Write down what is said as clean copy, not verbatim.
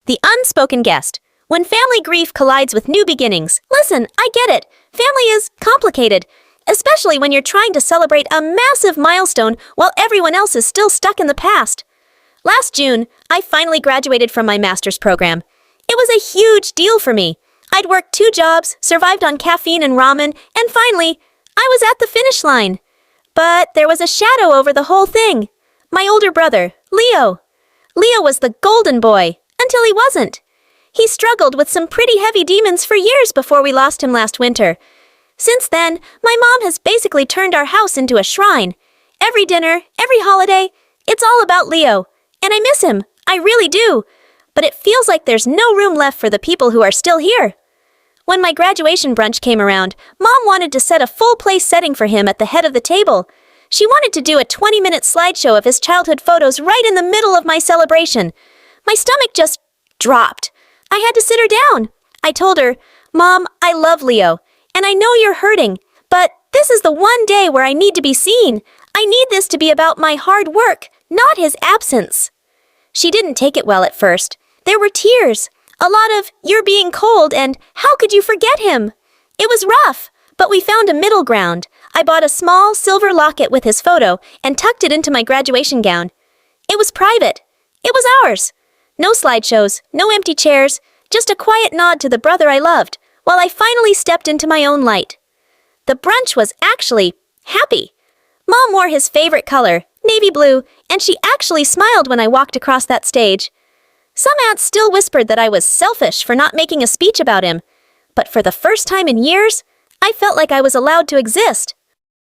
The unspoken guest. When family grief collides with new beginnings. Listen, I get it. Family is complicated, especially when you're trying to celebrate a massive milestone while everyone else is still stuck in the past. Last June, I finally graduated from my master's program. It was a huge deal for me. I'd worked 2 jobs, survived on caffeine and ramen, and finally, I was at the finish line. But there was a shadow over the whole thing. My older brother, Leo. Leo was the golden boy, until he wasn't. He struggled with some pretty heavy demons for years before we lost him last winter. Since then, my mom has basically turned our house into a shrine. Every dinner, every holiday, it's all about Leo. And I miss him, I really do. But it feels like there's no room left for the people who are still here. When my graduation brunch came around, Mom wanted to set a full place setting for him at the head of the table. She wanted to do a 20-minute slideshow of his childhood photos right in the middle of my celebration. My stomach just dropped. I had to sit her down. I told her, "Mom, I love Leo, and I know you're hurting, but this is the one day where I need to be seen. I need this to be about my hard work, not his absence." She didn't take it well at first. There were tears, a lot of "you're being cold" and "how could you forget him?" It was rough, but we found a middle ground. I bought a small silver locket with his photo and tucked it into my graduation gown. It was private. It was ours. No slideshows, no empty chairs, just a quiet nod to the brother I loved, while I finally stepped into my own light. The brunch was actually happy. Mom wore his favorite color, navy blue, and she actually smiled when I walked across that stage. Some aunts still whispered that I was selfish for not making a speech about him, but for the first time in years, I felt like I was allowed to exist.